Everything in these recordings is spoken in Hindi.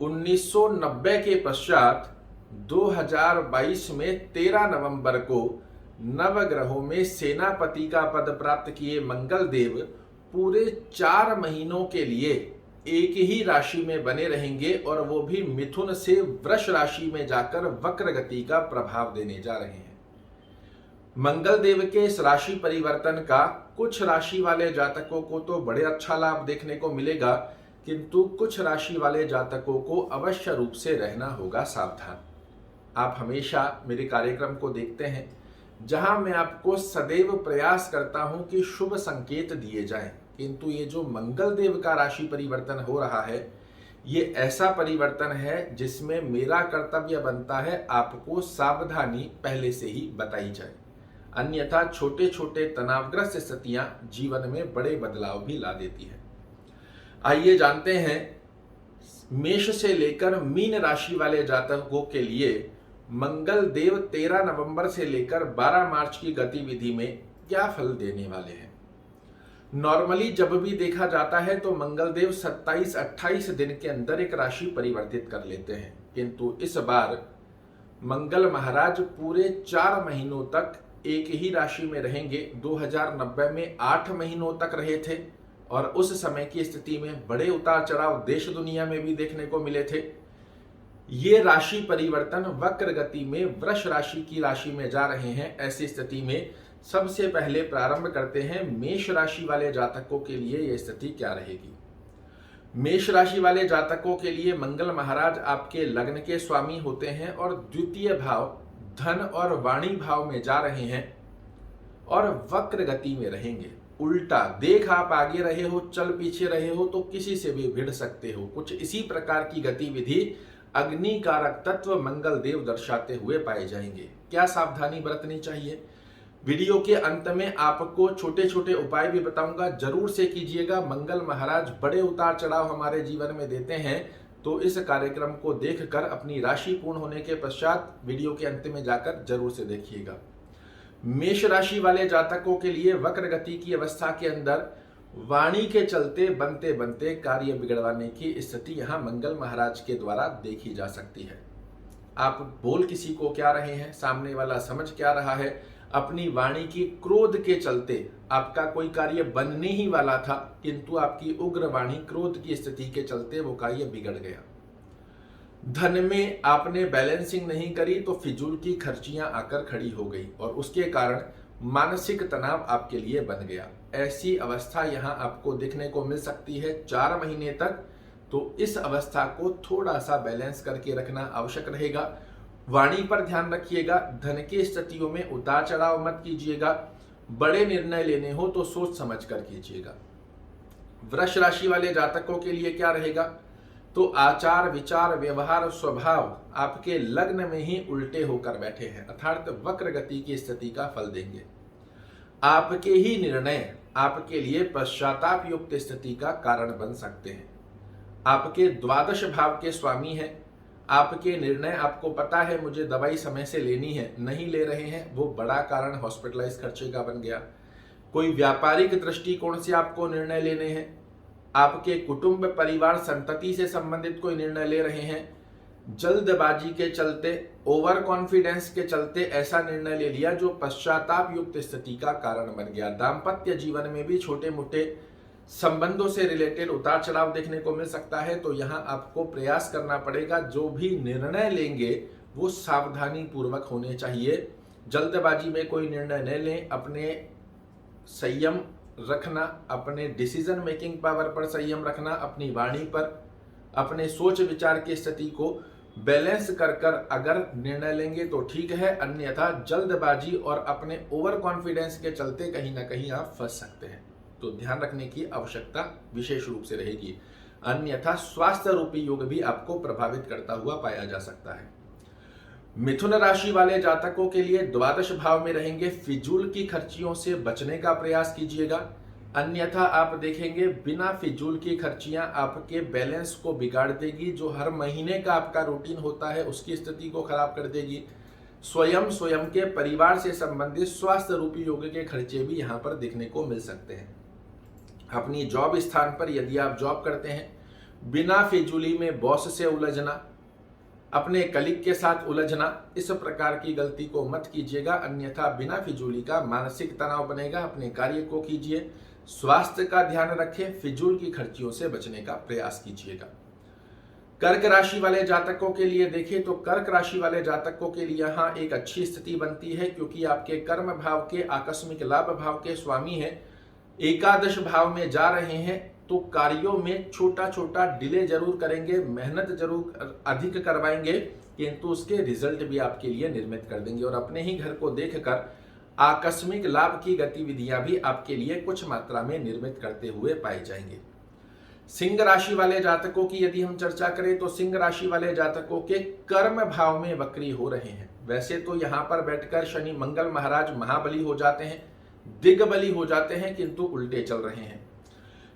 1990 के पश्चात 2022 में 13 नवंबर को नवग्रहों में सेनापति का पद प्राप्त किए मंगल देव पूरे 4 महीनों के लिए एक ही राशि में बने रहेंगे और वो भी मिथुन से वृष राशि में जाकर वक्र गति का प्रभाव देने जा रहे हैं। मंगल देव के इस राशि परिवर्तन का कुछ राशि वाले जातकों को तो बड़े अच्छा लाभ देखने को मिलेगा, किंतु कुछ राशि वाले जातकों को अवश्य रूप से रहना होगा सावधान। आप हमेशा मेरे कार्यक्रम को देखते हैं जहां मैं आपको सदैव प्रयास करता हूं कि शुभ संकेत दिए जाएं, किंतु ये जो मंगल देव का राशि परिवर्तन हो रहा है, ये ऐसा परिवर्तन है जिसमें मेरा कर्तव्य बनता है आपको सावधानी पहले से ही बताई जाए, अन्यथा छोटे छोटे तनावग्रस्त स्थितियां जीवन में बड़े बदलाव भी ला देती है। आइए जानते हैं मेष से लेकर मीन राशि वाले जातकों के लिए मंगल देव 13 नवंबर से लेकर 12 मार्च की गतिविधि में क्या फल देने वाले हैं। नॉर्मली जब भी देखा जाता है तो मंगल देव 27-28 दिन के अंदर एक राशि परिवर्तित कर लेते हैं, किंतु इस बार मंगल महाराज पूरे 4 महीनों तक एक ही राशि में रहेंगे। 2090 में 8 महीनों तक रहे थे और उस समय की स्थिति में बड़े उतार चढ़ाव देश दुनिया में भी देखने को मिले थे। ये राशि परिवर्तन वक्र गति में वृष राशि की राशि में जा रहे हैं। ऐसी स्थिति में सबसे पहले प्रारंभ करते हैं मेष राशि वाले जातकों के लिए यह स्थिति क्या रहेगी। मेष राशि वाले जातकों के लिए मंगल महाराज आपके लग्न के स्वामी होते हैं और द्वितीय भाव धन और वाणी भाव में जा रहे हैं और वक्र गति में रहेंगे। उल्टा देख आप आगे रहे हो, चल पीछे रहे हो तो किसी से भी भिड़ सकते हो। कुछ इसी प्रकार की गतिविधि अग्नि कारक तत्व मंगल देव दर्शाते हुए पाए जाएंगे। क्या सावधानी बरतनी चाहिए, वीडियो के अंत में आपको छोटे छोटे उपाय भी बताऊंगा, जरूर से कीजिएगा। मंगल महाराज बड़े उतार चढ़ाव हमारे जीवन में देते हैं, तो इस कार्यक्रम को देखकर अपनी राशि पूर्ण होने के पश्चात वीडियो के अंत में जाकर जरूर से देखिएगा। मेष राशि वाले जातकों के लिए वक्र गति की अवस्था के अंदर वाणी के चलते बनते बनते कार्य बिगड़वाने की स्थिति यहां मंगल महाराज के द्वारा देखी जा सकती है। आप बोल किसी को क्या रहे हैं, सामने वाला समझ क्या रहा है, अपनी वाणी की क्रोध के चलते आपका कोई कार्य बनने ही वाला था, किंतु आपकी उग्र वाणी क्रोध की स्थिति के चलते वो कार्य बिगड़ गया। धन में आपने बैलेंसिंग नहीं करी तो फिजूल की खर्चियां आकर खड़ी हो गई और उसके कारण मानसिक तनाव आपके लिए बन गया। ऐसी अवस्था यहां आपको देखने को मिल सकती है 4 महीने तक, तो इस अवस्था को थोड़ा सा बैलेंस करके रखना आवश्यक रहेगा। वाणी पर ध्यान रखिएगा, धन की स्थितियों में उतार चढ़ाव मत कीजिएगा, बड़े निर्णय लेने हो तो सोच समझ कर कीजिएगा। वृष राशि वाले जातकों के लिए क्या रहेगा, तो आचार विचार व्यवहार स्वभाव आपके लग्न में ही उल्टे होकर बैठे हैं, अर्थात वक्र गति की स्थिति का फल देंगे। आपके ही निर्णय आपके लिए पश्चाताप युक्त स्थिति का कारण बन सकते हैं। आपके द्वादश भाव के स्वामी हैं, आपके निर्णय आपको पता है मुझे दवाई समय से लेनी है, नहीं ले रहे हैं, वो बड़ा कारण हॉस्पिटलाइज खर्चे का बन गया। कोई व्यापारिक दृष्टिकोण से आपको निर्णय लेने हैं, आपके कुटुंब परिवार संतति से संबंधित कोई निर्णय ले रहे हैं, जल्दबाजी के चलते ओवर कॉन्फिडेंस के चलते ऐसा निर्णय ले लिया जो पश्चाताप युक्त स्थिति का कारण बन गया। दाम्पत्य जीवन में भी छोटे मोटे संबंधों से रिलेटेड उतार चढ़ाव देखने को मिल सकता है, तो यहाँ आपको प्रयास करना पड़ेगा, जो भी निर्णय लेंगे वो सावधानी पूर्वक होने चाहिए। जल्दबाजी में कोई निर्णय न लें, अपने संयम रखना, अपने डिसीजन मेकिंग पावर पर संयम रखना, अपनी वाणी पर, अपने सोच विचार की स्थिति को बैलेंस कर कर अगर निर्णय लेंगे तो ठीक है, अन्यथा जल्दबाजी और अपने ओवर कॉन्फिडेंस के चलते कहीं ना कहीं आप फंस सकते हैं, तो ध्यान रखने की आवश्यकता विशेष रूप से रहेगी। अन्यथा स्वास्थ्य रूपी योग भी आपको प्रभावित करता हुआ पाया जा सकता है। मिथुन राशि वाले जातकों के लिए द्वादश भाव में रहेंगे, फिजूल की खर्चियों से बचने का प्रयास कीजिएगा, अन्यथा आप देखेंगे बिना फिजूल की खर्चियां आपके बैलेंस को बिगाड़ देगी, जो हर महीने का आपका रूटीन होता है उसकी स्थिति को खराब कर देगी। स्वयं के परिवार से संबंधित स्वास्थ्य रूपी योग के खर्चे भी यहाँ पर देखने को मिल सकते हैं। अपनी जॉब स्थान पर यदि आप जॉब करते हैं, बिना फिजूली में बॉस से उलझना, अपने कलीग के साथ उलझना, इस प्रकार की गलती को मत कीजिएगा, अन्यथा बिना फिजूली का मानसिक तनाव बनेगा। अपने कार्य को कीजिए, स्वास्थ्य का ध्यान रखें, फिजूल की खर्चियों से बचने का प्रयास कीजिएगा। कर्क राशि वाले जातकों के लिए देखें तो कर्क राशि वाले जातकों के लिए यहाँ एक अच्छी स्थिति बनती है, क्योंकि आपके कर्म भाव के आकस्मिक लाभ भाव के स्वामी हैं, एकादश भाव में जा रहे हैं, तो कार्यों में छोटा छोटा डिले जरूर करेंगे, मेहनत जरूर अधिक करवाएंगे, किंतु उसके रिजल्ट भी आपके लिए निर्मित कर देंगे और अपने ही घर को देखकर आकस्मिक लाभ की गतिविधियां भी आपके लिए कुछ मात्रा में निर्मित करते हुए पाए जाएंगे। सिंह राशि वाले जातकों की यदि हम चर्चा करें तो सिंह राशि वाले जातकों के कर्म भाव में वक्री हो रहे हैं। वैसे तो यहाँ पर बैठकर शनि मंगल महाराज महाबली हो जाते हैं, दिग्बली हो जाते हैं, किंतु उल्टे चल रहे हैं।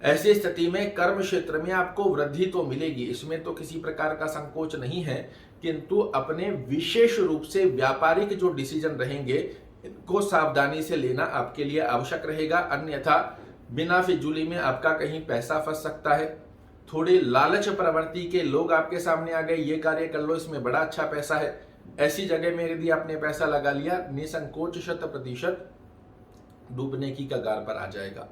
ऐसी स्थिति में कर्म क्षेत्र में आपको वृद्धि तो मिलेगी, इसमें तो किसी प्रकार का संकोच नहीं है, किंतु अपने विशेष रूप से व्यापारिक जो डिसीजन रहेंगे इनको सावधानी से लेना आपके लिए आवश्यक रहेगा, अन्यथा बिना फिजूली में आपका कहीं पैसा फंस सकता है। थोड़े लालच प्रवृत्ति के लोग आपके सामने आ गए, ये कार्य कर लो, इसमें बड़ा अच्छा पैसा है, ऐसी जगह में यदि आपने पैसा लगा लिया, निसंकोच 100% डूबने की कगार पर आ जाएगा।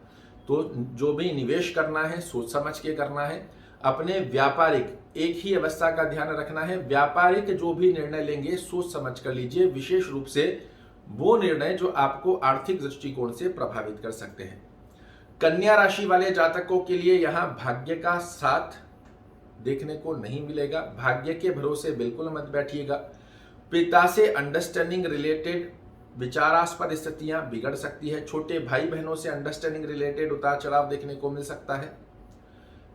तो जो भी निवेश करना है सोच समझ के करना है। अपने व्यापारिक एक ही अवस्था का ध्यान रखना है, व्यापारिक जो भी निर्णय लेंगे सोच समझ कर लीजिए, विशेष रूप से वो निर्णय जो आपको आर्थिक दृष्टिकोण से प्रभावित कर सकते हैं। कन्या राशि वाले जातकों के लिए यहाँ भाग्य का साथ देखने को नहीं मिलेगा, भाग्य के भरोसे बिल्कुल मत बैठिएगा। पिता से अंडरस्टैंडिंग रिलेटेड विचारास्पद स्थितियां बिगड़ सकती है, छोटे भाई बहनों से अंडरस्टैंडिंग रिलेटेड उतार चढ़ाव देखने को मिल सकता है।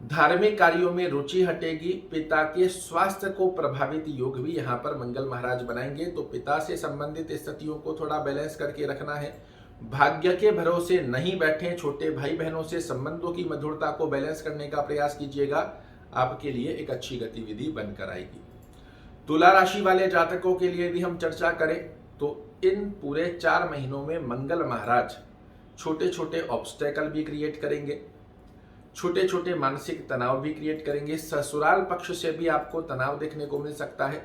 धार्मिक कार्यों में रुचि हटेगी, पिता के स्वास्थ्य को प्रभावित योग भी यहाँ पर मंगल महाराज बनाएंगे, तो पिता से संबंधित स्थितियों को थोड़ा बैलेंस करके रखना है। भाग्य के भरोसे नहीं बैठे, छोटे भाई बहनों से संबंधों की मधुरता को बैलेंस करने का प्रयास कीजिएगा, आपके लिए एक अच्छी गतिविधि बनकर आएगी। तुला राशि वाले जातकों के लिए यदि हम चर्चा करें तो इन पूरे 4 महीनों में मंगल महाराज छोटे छोटे ऑब्स्टेकल भी क्रिएट करेंगे, छोटे छोटे मानसिक तनाव भी क्रिएट करेंगे। ससुराल पक्ष से भी आपको तनाव देखने को मिल सकता है,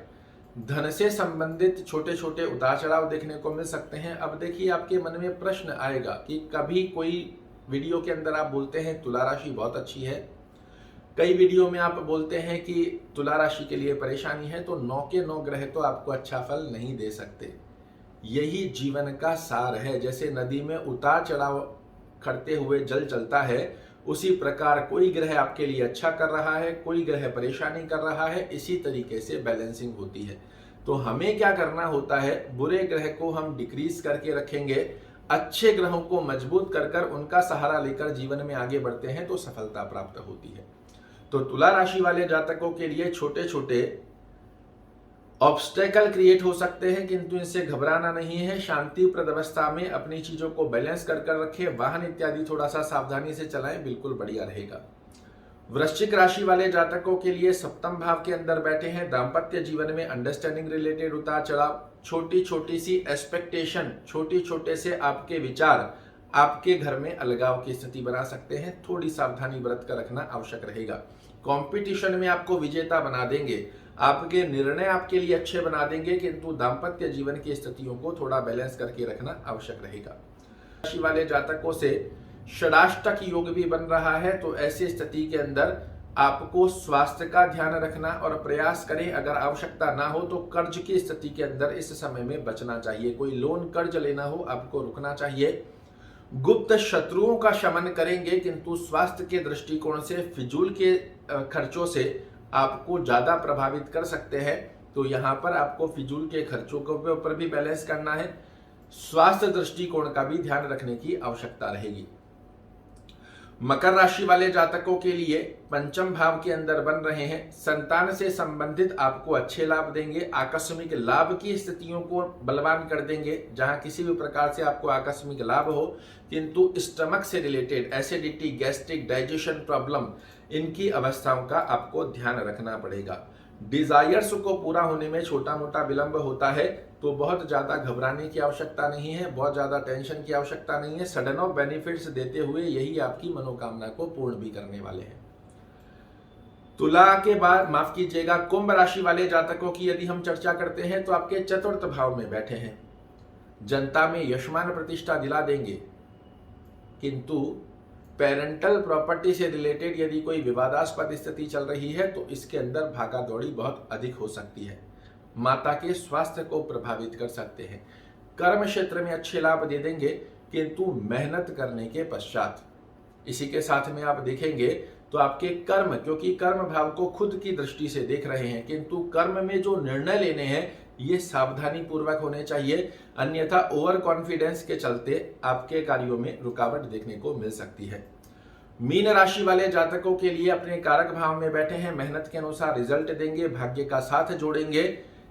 धन से संबंधित छोटे छोटे उतार चढ़ाव देखने को मिल सकते हैं। अब देखिए आपके मन में प्रश्न आएगा कि कभी कोई वीडियो के अंदर आप बोलते हैं तुला राशि बहुत अच्छी है, कई वीडियो में आप बोलते हैं कि तुला राशि के लिए परेशानी है, तो 9 के 9 ग्रह तो आपको अच्छा फल नहीं दे सकते। यही जीवन का सार है, जैसे नदी में उतार चढ़ाव करते हुए जल चलता है, उसी प्रकार कोई ग्रह आपके लिए अच्छा कर रहा है, कोई ग्रह परेशानी कर रहा है, इसी तरीके से बैलेंसिंग होती है। तो हमें क्या करना होता है, बुरे ग्रह को हम डिक्रीज करके रखेंगे, अच्छे ग्रहों को मजबूत कर कर उनका सहारा लेकर जीवन में आगे बढ़ते हैं तो सफलता प्राप्त होती है। तो तुला राशि वाले जातकों के लिए छोटे छोटे ऑब्स्टेकल क्रिएट हो सकते हैं, किंतु इनसे घबराना नहीं है। शांतिप्रद अवस्था में अपनी चीजों को बैलेंस कर कर रखें, वाहन इत्यादि थोड़ा सा सावधानी से चलाएं, बिल्कुल बढ़िया रहेगा। वृश्चिक राशि वाले जातकों के लिए सप्तम भाव के अंदर बैठे हैं, दाम्पत्य जीवन में अंडरस्टैंडिंग रिलेटेड उतार चढ़ाव, छोटी छोटी सी एक्सपेक्टेशन, छोटी छोटे से आपके विचार आपके घर में अलगाव की स्थिति बना सकते हैं, थोड़ी सावधानी बरत कर रखना आवश्यक रहेगा। कंपटीशन में आपको विजेता बना देंगे, आपके निर्णय आपके लिए अच्छे बना देंगे, किंतु दाम्पत्य जीवन की स्थितियों को थोड़ा बैलेंस करके रखना आवश्यक रहेगा। राशि वाले जातकों से षडाष्टक योग भी बन रहा है, तो ऐसी स्थिति के अंदर आपको स्वास्थ्य का ध्यान रखना और प्रयास करें, अगर आवश्यकता ना हो तो कर्ज की स्थिति के अंदर इस समय में बचना चाहिए। कोई लोन कर्ज लेना हो आपको रुकना चाहिए। गुप्त शत्रुओं का शमन करेंगे, किंतु स्वास्थ्य के दृष्टिकोण से फिजूल के खर्चों से आपको ज्यादा प्रभावित कर सकते हैं, तो यहाँ पर आपको फिजूल के खर्चों के ऊपर भी बैलेंस करना है, स्वास्थ्य दृष्टिकोण का भी ध्यान रखने की आवश्यकता रहेगी। मकर राशि वाले जातकों के लिए पंचम भाव के अंदर बन रहे हैं, संतान से संबंधित आपको अच्छे लाभ देंगे, आकस्मिक लाभ की स्थितियों को बलवान कर देंगे। जहां किसी भी प्रकार से आपको आकस्मिक लाभ हो, किंतु स्टमक से related acidity, gastric, digestion problem, इनकी अवस्थाओं का आपको ध्यान रखना पड़ेगा। डिजायर्स को पूरा होने में छोटा मोटा विलंब होता है, तो बहुत ज्यादा घबराने की आवश्यकता नहीं है, बहुत ज्यादा टेंशन की आवश्यकता नहीं है। सडन ऑफ बेनिफिट्स देते हुए यही आपकी मनोकामना को पूर्ण भी करने वाले हैं। तुला के बाद माफ कीजिएगा, कुंभ राशि वाले जातकों की यदि हम चर्चा करते हैं तो आपके चतुर्थ भाव में बैठे हैं, जनता में यशमान प्रतिष्ठा दिला देंगे, किंतु पेरेंटल प्रॉपर्टी से रिलेटेड यदि कोई विवादास्पद स्थिति चल रही है तो इसके अंदर भागा दौड़ी बहुत अधिक हो सकती है, माता के स्वास्थ्य को प्रभावित कर सकते हैं। कर्म क्षेत्र में अच्छे लाभ दे देंगे, किंतु मेहनत करने के पश्चात। इसी के साथ में आप देखेंगे तो आपके कर्म, क्योंकि कर्म भाव को खुद की दृष्टि से देख रहे हैं, किंतु कर्म में जो निर्णय लेने हैं ये सावधानी पूर्वक होने चाहिए, अन्यथा ओवर कॉन्फिडेंस के चलते आपके कार्यों में रुकावट देखने को मिल सकती है। मीन राशि वाले जातकों के लिए अपने कारक भाव में बैठे हैं, मेहनत के अनुसार रिजल्ट देंगे, भाग्य का साथ जोड़ेंगे।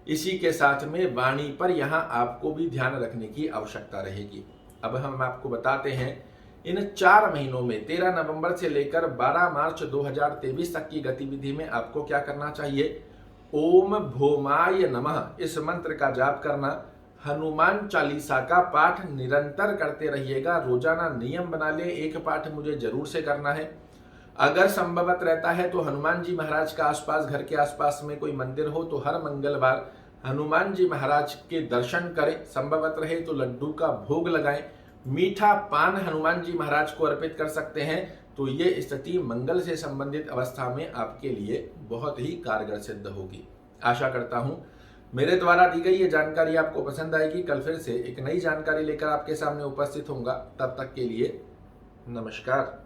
इसी के साथ में वाणी पर यहां आपको भी ध्यान रखने की आवश्यकता रहेगी। अब हम आपको बताते हैं इन 4 महीनों में 13 नवंबर से लेकर 12 मार्च 2023 तक की गतिविधि में आपको क्या करना चाहिए। ओम भौमाय नमः इस मंत्र का जाप करना, हनुमान चालीसा का पाठ निरंतर करते रहिएगा, रोजाना नियम बना ले, एक पाठ मुझे जरूर से करना है। अगर संभवत रहता है तो हनुमान जी महाराज का आसपास, घर के आसपास में कोई मंदिर हो तो हर मंगलवार हनुमान जी महाराज के दर्शन करें, संभवत रहे तो लड्डू का भोग लगाएं, मीठा पान हनुमान जी महाराज को अर्पित कर सकते हैं, तो ये स्थिति मंगल से संबंधित अवस्था में आपके लिए बहुत ही कारगर सिद्ध होगी। आशा करता हूं मेरे द्वारा दी गई ये जानकारी आपको पसंद आएगी। कल फिर से एक नई जानकारी लेकर आपके सामने उपस्थित होऊंगा, तब तक के लिए नमस्कार।